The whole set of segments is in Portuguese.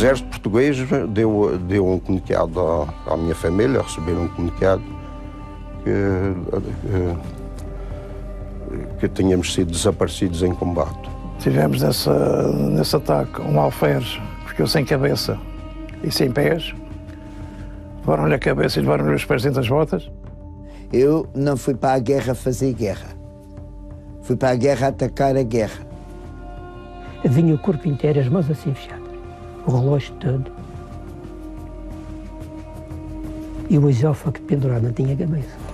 exército português deu um comunicado à minha família, receberam um comunicado que tínhamos sido desaparecidos em combate. Tivemos nesse ataque um alferes, ficou sem cabeça e sem pés. Levaram-lhe a cabeça e levaram-lhe os pés dentro das botas. Eu não fui para a guerra fazer guerra. Fui para a guerra atacar a guerra. Vinha o corpo inteiro, as mãos assim fechadas, o relógio todo. E o esófago pendurado, não tinha cabeça.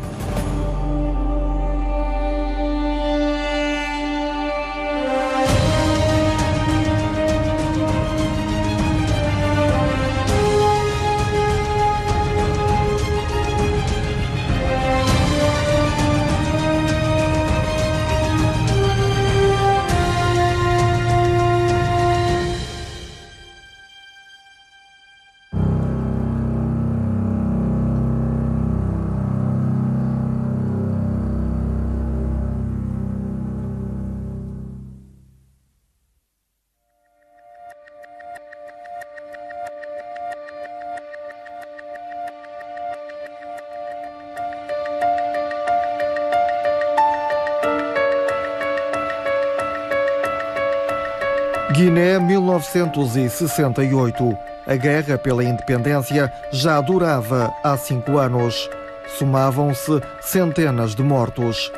Guiné, 1968. A guerra pela independência já durava há 5 anos. Somavam-se centenas de mortos.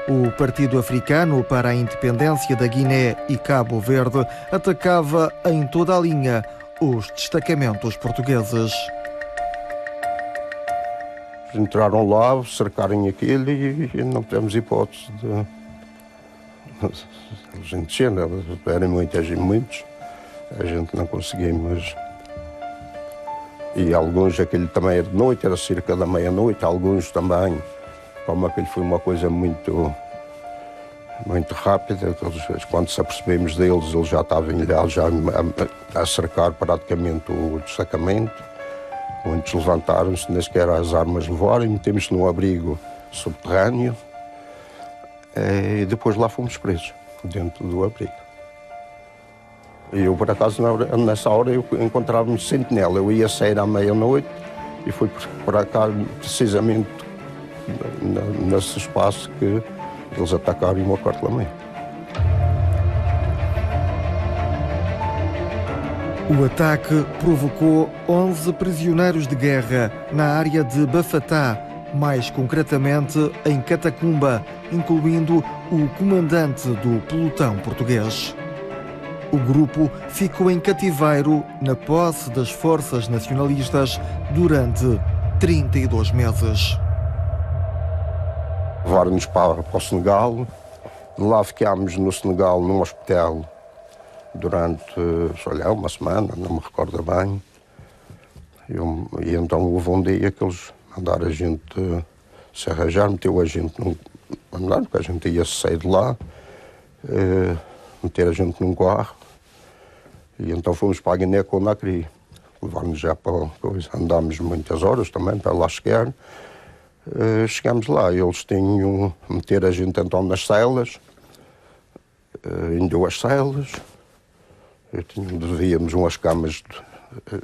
O Partido Africano para a Independência da Guiné e Cabo Verde atacava em toda a linha os destacamentos portugueses. Entraram lá, cercarem aquilo e não tivemos hipótese de... A gente tinha, eram muitos, a gente não conseguimos. E alguns, aquele também era de noite, era cerca da meia-noite, alguns também, como aquele foi uma coisa muito rápida, quando se apercebemos deles, eles já estavam lá já a cercar praticamente o destacamento. Muitos levantaram-se, nem sequer as armas levaram, metemos-se num abrigo subterrâneo. E depois lá fomos presos, dentro do abrigo. E eu, por acaso, nessa hora, eu encontrava-me sentinela. Eu ia sair à meia-noite e fui para cá, precisamente nesse espaço que eles atacaram e o meu quarto lá meio. O ataque provocou 11 prisioneiros de guerra na área de Bafatá, mais concretamente em Catacumba, incluindo o comandante do pelotão português. O grupo ficou em cativeiro na posse das forças nacionalistas durante 32 meses. Levaram-nos para o Senegal. De lá ficámos no Senegal, num hospital, durante, uma semana, não me recordo bem. E então houve um dia que eles mandaram a gente se arranjar, meteu a gente num... Mandaram, porque a gente ia sair de lá, meter a gente num carro. E então fomos para a Guiné-Conakry. Levaram-nos já para coisa. Andámos muitas horas também para lá chegar. Chegámos lá, eles tinham meter a gente então nas celas, em 2 celas. Devíamos umas camas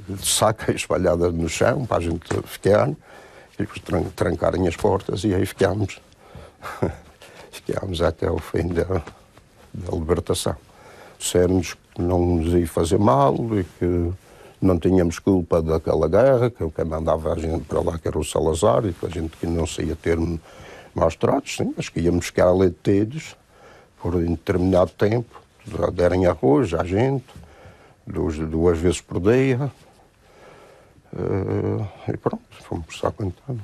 de saca espalhadas no chão para a gente ficar, e depois trancarem as portas, e aí ficámos. Ficámos até ao fim da libertação. Disseram-nos que não nos ia fazer mal e que não tínhamos culpa daquela guerra, que quem mandava a gente para lá que era o Salazar, e que a gente que não se ia ter maus tratos, sim, mas que íamos ficar ali detidos por um determinado tempo, derem arroz à gente, 2 vezes por dia, e pronto, fomos só aguentando.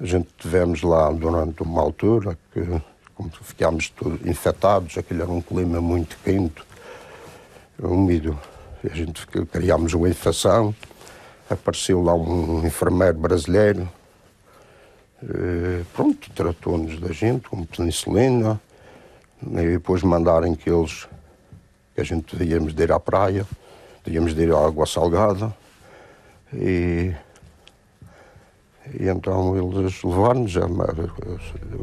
A gente tivemos lá durante uma altura que, como ficámos todos infectados, aquilo era um clima muito quente, úmido. A gente criámos uma infecção, apareceu lá um enfermeiro brasileiro, pronto, tratou-nos da gente com penicilina, e depois mandaram que a gente devíamos de ir à praia, devíamos de ir à água salgada, e E então eles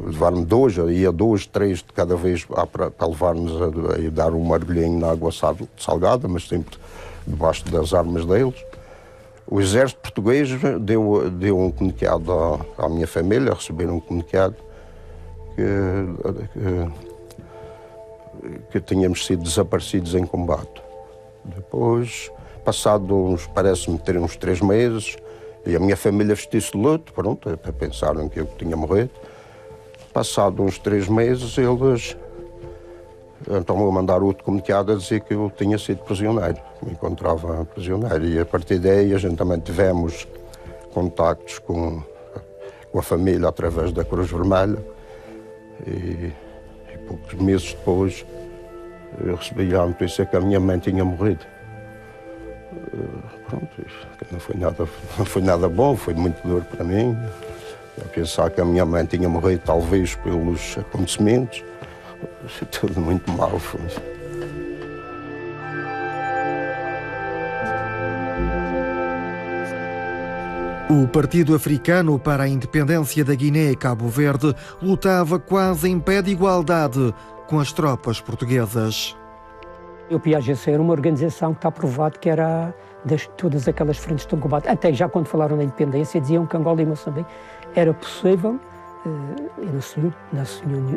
levaram-me dois, ia 2, 3 de cada vez para levar-nos a dar um mergulhinho na água salgada, mas sempre debaixo das armas deles. O exército português deu um comunicado à minha família, receberam um comunicado que tínhamos sido desaparecidos em combate. Depois, passado parece-me ter uns 3 meses, e a minha família vestiu-se de luto, pronto, até pensaram que eu tinha morrido. Passado uns 3 meses, eles então me mandaram outro comunicado a dizer que eu tinha sido prisioneiro, me encontrava prisioneiro. E a partir daí a gente também tivemos contactos com a família através da Cruz Vermelha. E poucos meses depois eu recebi a notícia que a minha mãe tinha morrido. Pronto, não foi nada bom, foi muito duro para mim. A pensar que a minha mãe tinha morrido talvez pelos acontecimentos. Foi tudo muito mal. Foi. O Partido Africano para a Independência da Guiné e Cabo Verde lutava quase em pé de igualdade com as tropas portuguesas. O PAGC era uma organização que está provado que era todas aquelas frentes de combate. Até já quando falaram da independência diziam que Angola e Moçambique era possível,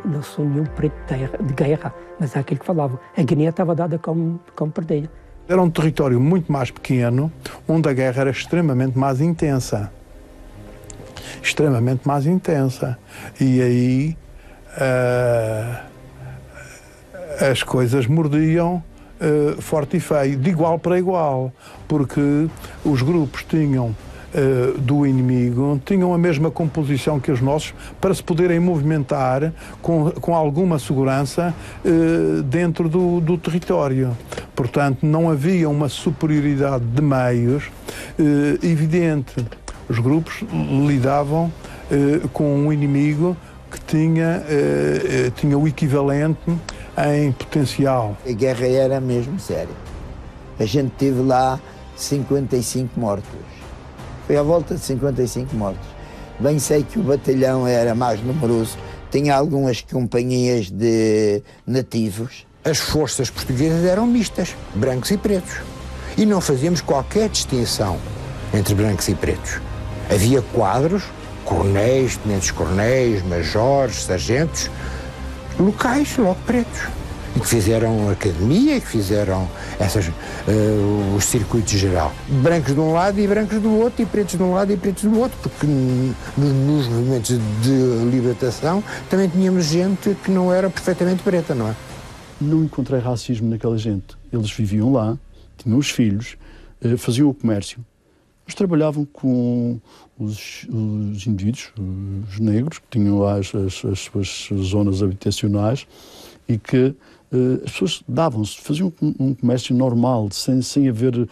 não se uniu preto de guerra, mas há aquilo que falavam. A Guiné estava dada como perdida. Era um território muito mais pequeno, onde a guerra era extremamente mais intensa. Extremamente mais intensa. E aí as coisas mordiam forte e feio, de igual para igual, porque os grupos tinham do inimigo tinham a mesma composição que os nossos para se poderem movimentar com alguma segurança dentro do território. Portanto, não havia uma superioridade de meios evidente. Os grupos lidavam com um inimigo que tinha o equivalente em potencial. A guerra era mesmo séria. A gente teve lá 55 mortos. Foi à volta de 55 mortos. Bem sei que o batalhão era mais numeroso, tinha algumas companhias de nativos. As forças portuguesas eram mistas, brancos e pretos. E não fazíamos qualquer distinção entre brancos e pretos. Havia quadros, coronéis, tenentes-coronéis, majores, sargentos, locais logo pretos. E que fizeram academia, que fizeram os circuitos geral. Brancos de um lado e brancos do outro, e pretos de um lado e pretos do outro, porque nos movimentos de libertação também tínhamos gente que não era perfeitamente preta, não é? Não encontrei racismo naquela gente. Eles viviam lá, tinham os filhos, faziam o comércio. Mas trabalhavam com os indivíduos, os negros, que tinham lá as suas zonas habitacionais e que as pessoas davam-se, faziam um comércio normal, sem haver...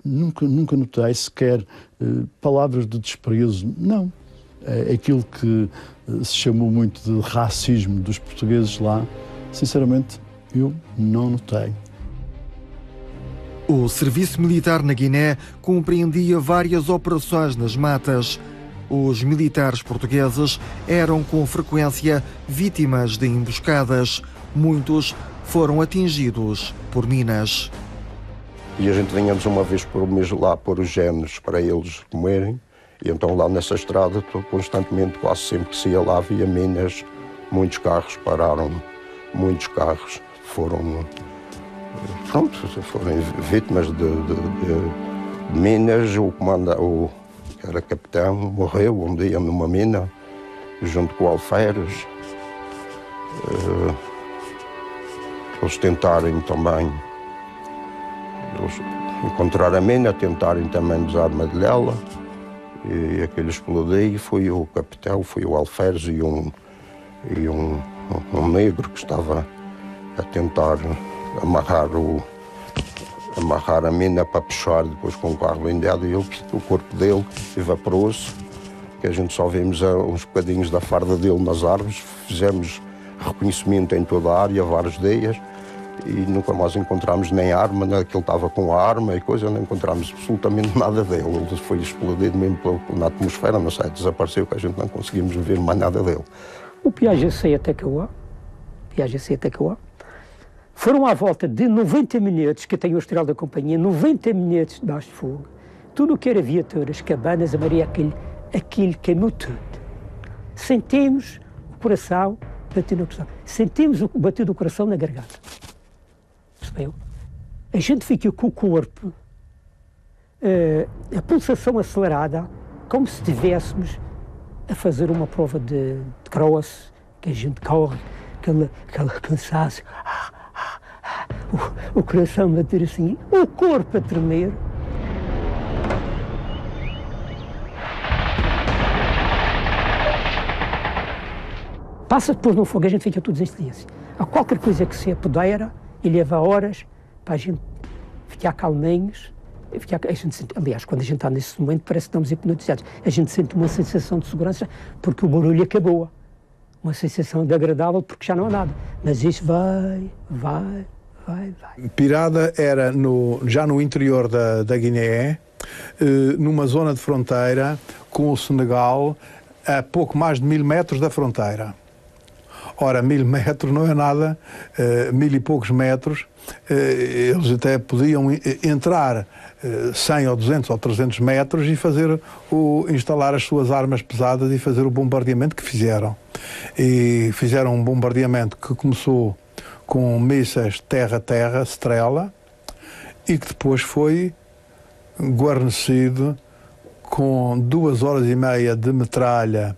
Nunca notei sequer palavras de desprezo. Não. Aquilo que se chamou muito de racismo dos portugueses lá, sinceramente, eu não notei. O serviço militar na Guiné compreendia várias operações nas matas. Os militares portugueses eram com frequência vítimas de emboscadas. Muitos foram atingidos por minas. E a gente vinha-nos uma vez por mês lá pôr os genes para eles comerem. E então lá nessa estrada, constantemente, quase sempre que se ia lá, havia minas. Muitos carros pararam, muitos carros foram vítimas de minas. O que era capitão morreu um dia numa mina, junto com o alferes. Eles tentarem também encontrar a mina, tentarem também desarmadilhá-la. E aquele explodiu, foi o capitão, foi o alferes e um negro que estava a tentar amarrar a mina para puxar depois com o carro blindado, e o corpo dele evaporou-se, que a gente só vimos uns bocadinhos da farda dele nas árvores. Fizemos reconhecimento em toda a área, vários dias, e nunca mais encontramos nem arma, né, que ele estava com a arma e coisa, não encontramos absolutamente nada dele. Ele foi explodido mesmo na atmosfera, não sei, desapareceu, que a gente não conseguimos ver mais nada dele. O PAGC até Cauã, foram à volta de 90 minutos, que tem o Estrela da Companhia, 90 minutos de baixo de fogo. Tudo o que era viaturas, cabanas, a Maria, aquilo queimou tudo. Sentimos o coração bater no coração. Sentimos o bater do coração na garganta. Percebeu? A gente fica com o corpo, a pulsação acelerada, como se estivéssemos a fazer uma prova de cross, que a gente corre, aquela cansaço, o coração bater assim, o corpo a tremer. Passa depois no fogo, a gente fica todos em silêncio. Há qualquer coisa que se apodera e leva horas para a gente ficar calminhos. Aliás, quando a gente está nesse momento, parece que estamos hipnotizados. A gente sente uma sensação de segurança porque o barulho acabou. Uma sensação de agradável porque já não há nada. Mas isso vai. Pirada era já no interior da Guiné, numa zona de fronteira com o Senegal, a pouco mais de 1000 metros da fronteira. Ora, 1000 metros não é nada, 1000 e poucos metros, eles até podiam entrar 100 ou 200 ou 300 metros e instalar as suas armas pesadas e fazer o bombardeamento que fizeram. E fizeram um bombardeamento que começou com mísseis terra-terra, Strela, e que depois foi guarnecido com 2 horas e meia de metralha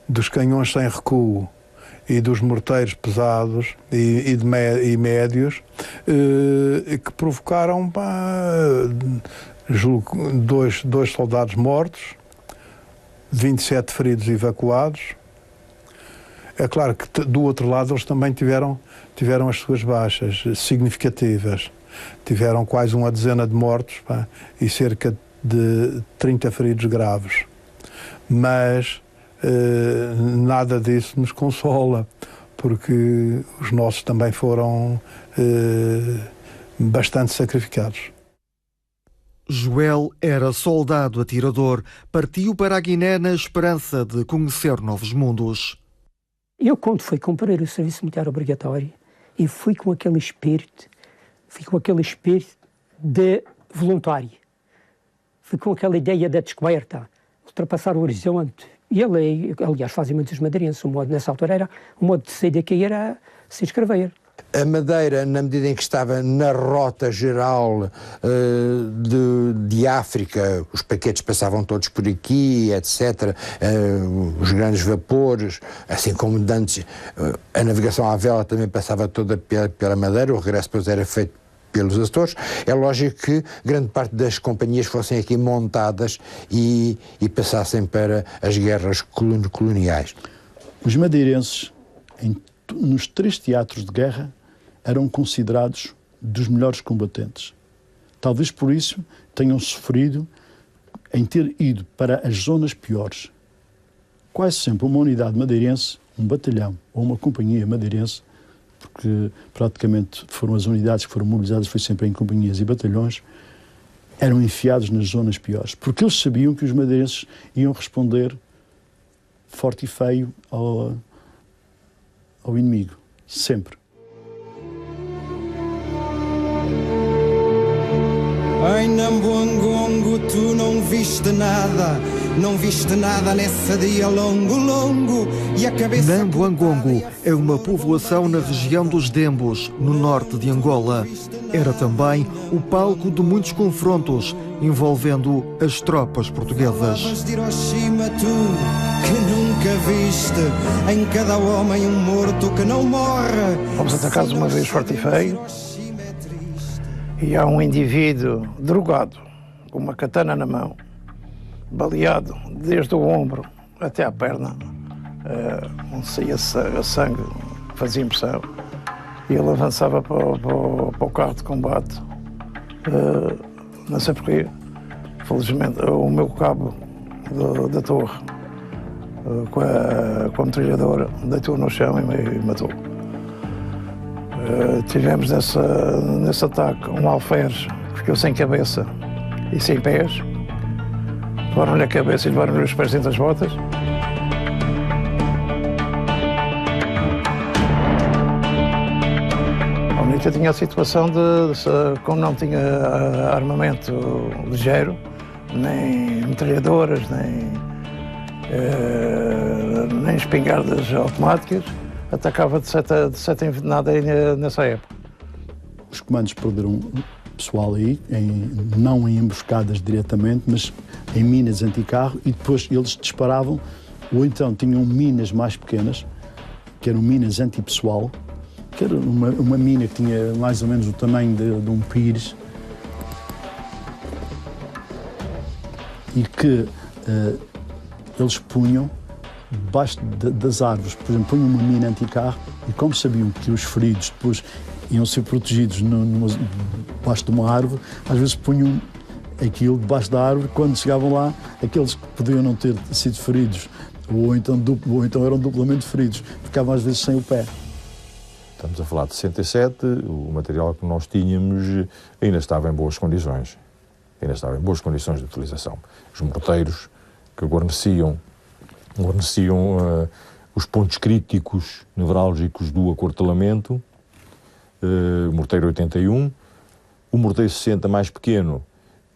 dos canhões sem recuo e dos morteiros pesados e médios, que provocaram dois soldados mortos, 27 feridos evacuados. É claro que do outro lado eles também tiveram as suas baixas significativas. Tiveram quase uma dezena de mortos e cerca de 30 feridos graves. Mas nada disso nos consola, porque os nossos também foram bastante sacrificados. Joel era soldado atirador, partiu para a Guiné na esperança de conhecer novos mundos. Eu, quando fui cumprir o serviço militar obrigatório, e fui com aquele espírito de voluntário, fui com aquela ideia da descoberta, ultrapassar o horizonte. E ele, aliás, fazem muitos madeirenses, nessa altura era o modo de sair daqui era se inscrever. A Madeira, na medida em que estava na rota geral de África, os paquetes passavam todos por aqui, etc., os grandes vapores, assim como antes, a navegação à vela também passava toda pela Madeira, o regresso depois era feito pelos Açores. É lógico que grande parte das companhias fossem aqui montadas e passassem para as guerras coloniais. Os madeirenses, nos 3 teatros de guerra, eram considerados dos melhores combatentes. Talvez por isso tenham sofrido em ter ido para as zonas piores. Quase sempre uma unidade madeirense, um batalhão ou uma companhia madeirense, porque praticamente foram as unidades que foram mobilizadas, foi sempre em companhias e batalhões, eram enfiados nas zonas piores, porque eles sabiam que os madeirenses iam responder forte e feio ao inimigo, sempre. Em Nambuangongo tu não viste nada nesse dia longo e a cabeça... Nambuangongo é uma povoação na região dos Dembos, no norte de Angola. Era também o palco de muitos confrontos envolvendo as tropas portuguesas. De Hiroshima tu que nunca viste, em cada homem um morto que não morre. Fomos atacados uma vez forte e feio. E há um indivíduo drogado, com uma katana na mão, baleado desde o ombro até à perna, onde saía sangue, fazia impressão. E ele avançava para o carro de combate. Não sei porquê, felizmente, o meu cabo da torre, com a metralhadora, deitou no chão e me matou. Tivemos nesse ataque um alferes que ficou sem cabeça e sem pés. Levaram-lhe a cabeça e levaram-lhe os pés dentro das botas. A UNITA tinha a situação como não tinha armamento ligeiro, nem metralhadoras, nem espingardas automáticas, atacava de seta envenenada nessa época. Os comandos perderam pessoal aí, não em emboscadas diretamente, mas em minas anticarro, e depois eles disparavam, ou então tinham minas mais pequenas, que eram minas antipessoal, que era uma mina que tinha mais ou menos o tamanho de um pires, e que eles punham debaixo das árvores. Por exemplo, punham uma mina anticarro e, como sabiam que os feridos depois iam ser protegidos debaixo de uma árvore, às vezes punham aquilo debaixo da árvore. Quando chegavam lá, aqueles que podiam não ter sido feridos ou então eram duplamente feridos, ficavam às vezes sem o pé. Estamos a falar de 67, o material que nós tínhamos ainda estava em boas condições. Ainda estava em boas condições de utilização. Os morteiros que guarneciam os pontos críticos nevrálgicos do aquartelamento, o morteiro 81, o morteiro 60 mais pequeno,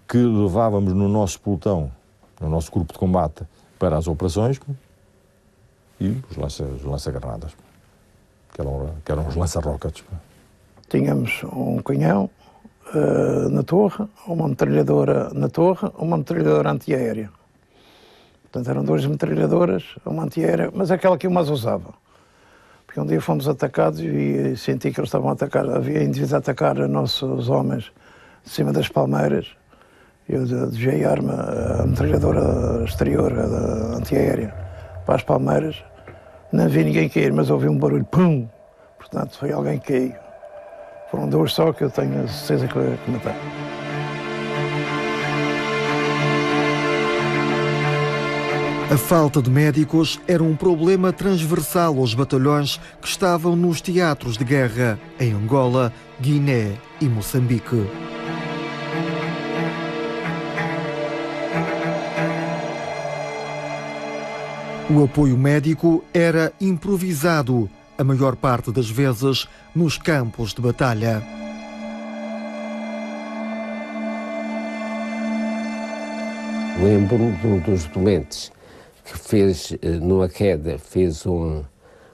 que levávamos no nosso pelotão, no nosso grupo de combate, para as operações, e os lança-granadas, que eram os lança-rockets. Tínhamos um canhão na torre, uma metralhadora na torre, uma metralhadora antiaérea. Portanto, eram duas metralhadoras, uma antiaérea, mas aquela que eu mais usava. Porque um dia fomos atacados e senti que eles estavam a atacar, havia indivíduos a atacar nossos homens de cima das palmeiras. Eu desviei a metralhadora exterior, a antiaérea, para as palmeiras. Não vi ninguém cair, mas ouvi um barulho, pum! Portanto, foi alguém que caiu. Foram dois só que eu tenho a certeza que mataram. A falta de médicos era um problema transversal aos batalhões que estavam nos teatros de guerra em Angola, Guiné e Moçambique. O apoio médico era improvisado, a maior parte das vezes nos campos de batalha. Lembro de um dos doentes que fez, numa queda, fez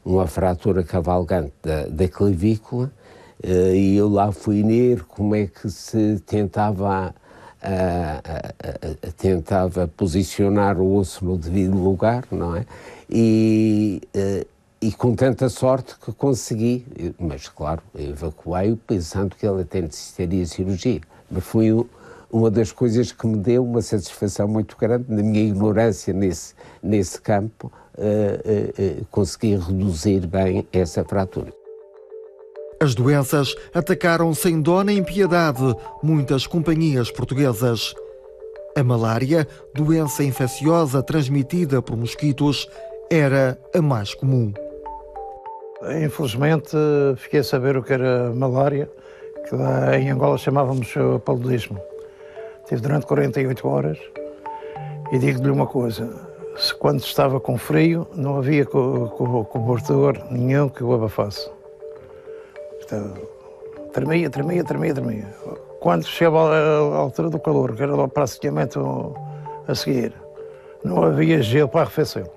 uma fratura cavalgante da clavícula, e eu lá fui ver como é que se tentava posicionar o osso no devido lugar, não é? E com tanta sorte que consegui, mas claro, evacuei-o pensando que ele até necessitaria cirurgia. Mas foi uma das coisas que me deu uma satisfação muito grande, na minha ignorância nesse campo, consegui reduzir bem essa fratura. As doenças atacaram sem dó nem piedade muitas companhias portuguesas. A malária, doença infecciosa transmitida por mosquitos, era a mais comum. Infelizmente, fiquei a saber o que era malária, que lá em Angola chamávamos paludismo. Tive durante 48 horas e digo-lhe uma coisa, quando estava com frio não havia cobertor nenhum que o abafasse. Então, tremia. Quando chegava à altura do calor, que era praticamente a seguir, não havia gelo para arrefecê-lo.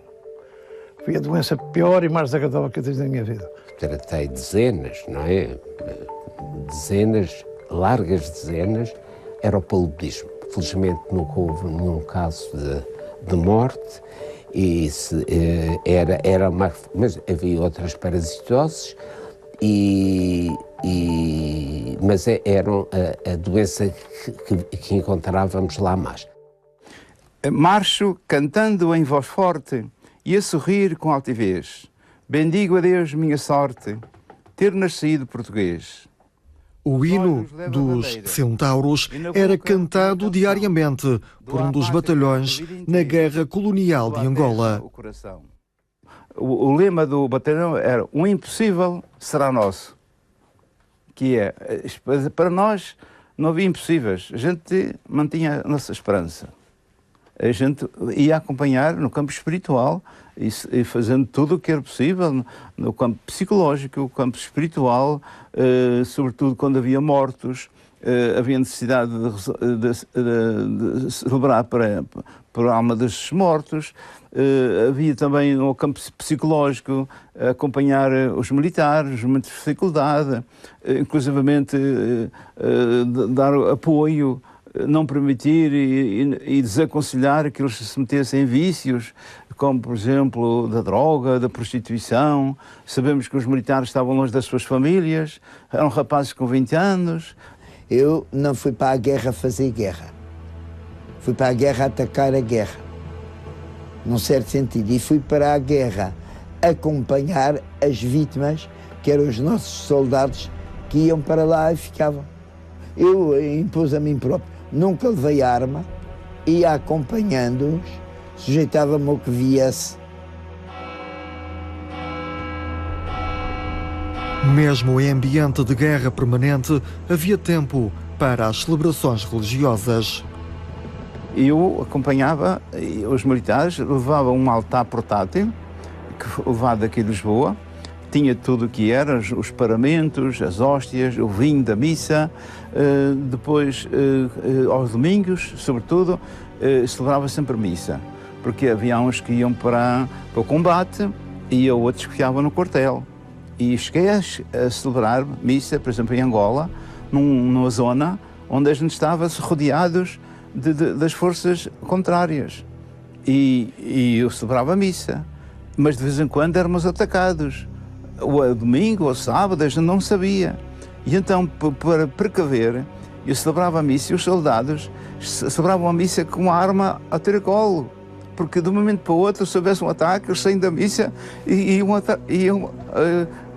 Foi a doença pior e mais desagradável que eu tive na minha vida. Tratei dezenas, não é? Dezenas, largas dezenas, era o paludismo. Felizmente nunca houve nenhum caso de morte, mas havia outras parasitoses, mas eram a doença que encontrávamos lá mais. Marcho cantando em voz forte e a sorrir com altivez. Bendigo a Deus minha sorte, ter nascido português. O hino dos Centauros era cantado diariamente por um dos batalhões na Guerra Colonial de Angola. O lema do batalhão era: o impossível será nosso. que é, para nós não havia impossíveis, a gente mantinha a nossa esperança. A gente ia acompanhar no campo espiritual e fazendo tudo o que era possível no campo psicológico, o campo espiritual, sobretudo quando havia mortos, havia necessidade de celebrar para a alma dos mortos, havia também no campo psicológico acompanhar os militares, os momentos de dificuldade, inclusivamente dar apoio, não permitir e desaconselhar que eles se metessem em vícios, como, por exemplo, da droga, da prostituição. Sabemos que os militares estavam longe das suas famílias, eram rapazes com 20 anos. Eu não fui para a guerra fazer guerra. Fui para a guerra atacar a guerra, num certo sentido. E fui para a guerra acompanhar as vítimas, que eram os nossos soldados, que iam para lá e ficavam. Eu impus a mim próprio. Nunca levei arma, ia acompanhando-os, sujeitava-me ao que viesse. Mesmo em ambiente de guerra permanente, havia tempo para as celebrações religiosas. Eu acompanhava os militares, levava um altar portátil, levado daqui de Lisboa, tinha tudo o que era, os paramentos, as hóstias, o vinho da missa. Depois, aos domingos, sobretudo, celebrava sempre missa, porque havia uns que iam para o combate e outros que ficavam no quartel. E cheguei a celebrar missa, por exemplo, em Angola, numa zona onde a gente estava rodeados das forças contrárias. E eu celebrava a missa, mas de vez em quando éramos atacados. Ou domingo ou sábado, a gente não sabia. E então, para precaver, eu celebrava a missa e os soldados celebravam a missa com uma arma a tiracolo, porque de um momento para o outro, se houvesse um ataque, eles saíam da missa e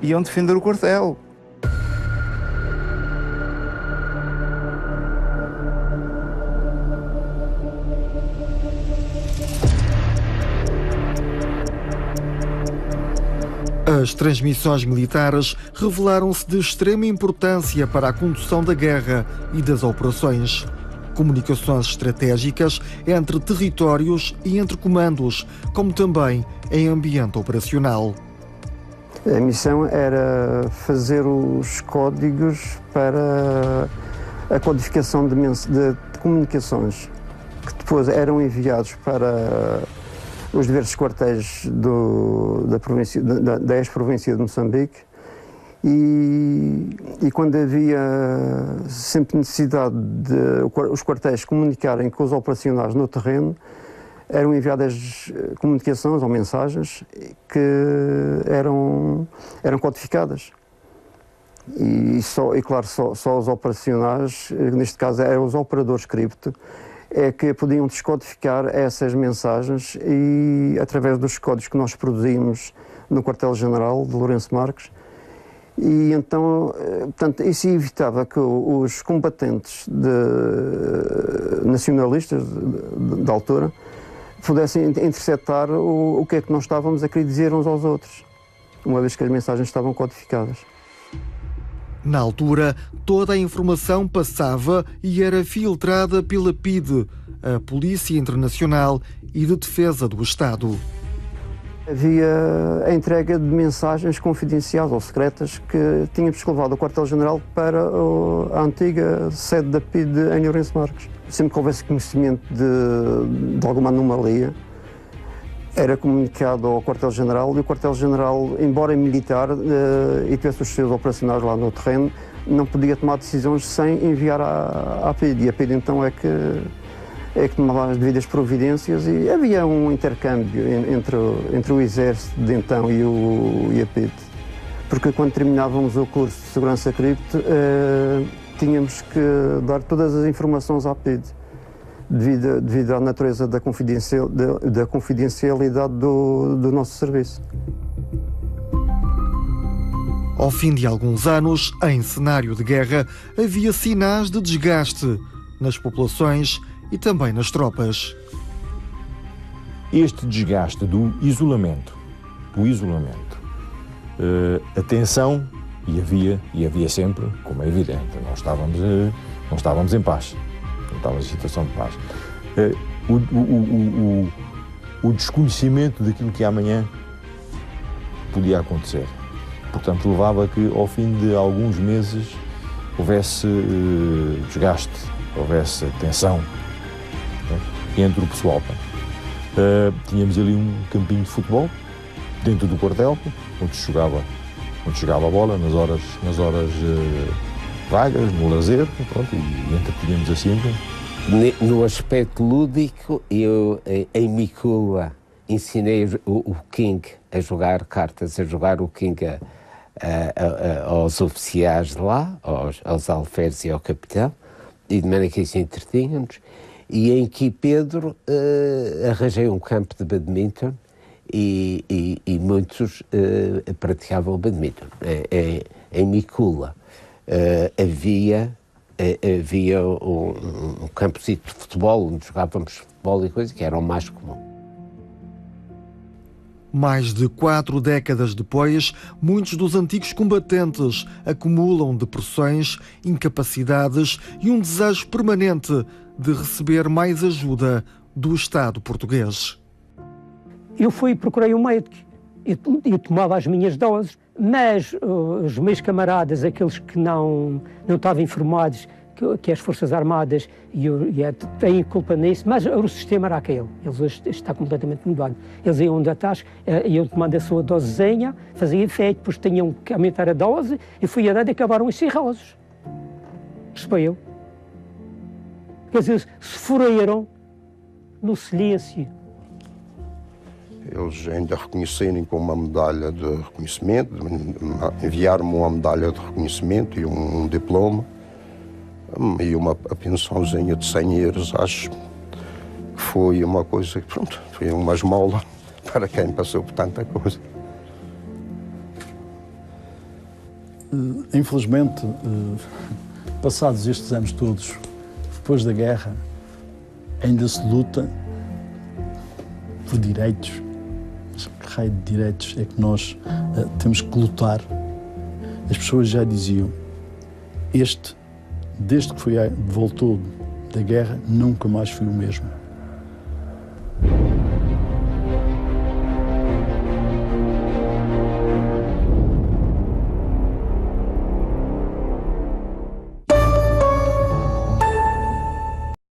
iam defender o quartel. As transmissões militares revelaram-se de extrema importância para a condução da guerra e das operações. Comunicações estratégicas entre territórios e entre comandos, como também em ambiente operacional. A missão era fazer os códigos para a codificação de comunicações, que depois eram enviados para os diversos quartéis da ex-província de Moçambique e quando havia sempre necessidade de os quartéis comunicarem com os operacionais no terreno, eram enviadas comunicações ou mensagens que eram codificadas. Claro, só os operacionais, neste caso eram os operadores cripto, é que podiam descodificar essas mensagens e, através dos códigos que nós produzimos no quartel-general de Lourenço Marques, e então, portanto, isso evitava que os combatentes nacionalistas da altura pudessem interceptar o que é que nós estávamos a querer dizer uns aos outros, uma vez que as mensagens estavam codificadas. Na altura, toda a informação passava e era filtrada pela PIDE, a Polícia Internacional e de Defesa do Estado. Havia a entrega de mensagens confidenciais ou secretas que tínhamos levado ao quartel-general para a antiga sede da PIDE em Lourenço Marques. Sempre que houvesse conhecimento de alguma anomalia, era comunicado ao quartel-general e o quartel-general, embora militar e tivesse os seus operacionais lá no terreno, não podia tomar decisões sem enviar à PIDE. E a PIDE então é que tomava as devidas providências e havia um intercâmbio entre o Exército de então e a PIDE. Porque quando terminávamos o curso de Segurança Cripto, tínhamos que dar todas as informações à PIDE. Devido à natureza da confidencialidade do nosso serviço. Ao fim de alguns anos, em cenário de guerra, havia sinais de desgaste nas populações e também nas tropas. Este desgaste do isolamento, a tensão E havia sempre, como é evidente, não estávamos em paz, não estávamos em situação de paz. O desconhecimento daquilo que amanhã podia acontecer. Portanto, levava a que, ao fim de alguns meses, houvesse desgaste, houvesse tensão entre o pessoal. Tínhamos ali um campinho de futebol, dentro do quartel, onde se jogava a bola nas horas vagas, no lazer, pronto, e entretínhamos assim. No aspecto lúdico, eu em Mikula ensinei o King a jogar cartas, a jogar o King aos oficiais de lá, aos alferes e ao capitão, e de maneira que isso entretínhamos. E em Quipedro arranjei um campo de badminton e muitos praticavam badminton. Em Mikula havia um campozito de futebol, onde jogávamos futebol e coisa, que era o mais comum. Mais de 4 décadas depois, muitos dos antigos combatentes acumulam depressões, incapacidades e um desejo permanente de receber mais ajuda do Estado português. Eu procurei um médico e tomava as minhas doses, mas os meus camaradas, aqueles que não estavam informados, que as Forças Armadas têm culpa nisso, mas o sistema era aquele. Eles hoje está completamente mudado. Eles iam onde atrás, iam tomando a sua dosezinha, fazia efeito, depois tinham que aumentar a dose e fui a dar e acabaram os cirrosos. Isto foi eu. Quer dizer, sofreram no silêncio. Eles ainda reconhecerem com uma medalha de reconhecimento, enviaram-me uma medalha de reconhecimento e um diploma e uma pensãozinha de 100 euros, acho que foi uma coisa, pronto, foi uma esmola para quem passou por tanta coisa. Infelizmente, passados estes anos todos, depois da guerra, ainda se luta por direitos. Mas que raio de direitos é que nós temos que lutar? As pessoas já diziam, desde que voltou da guerra, nunca mais foi o mesmo.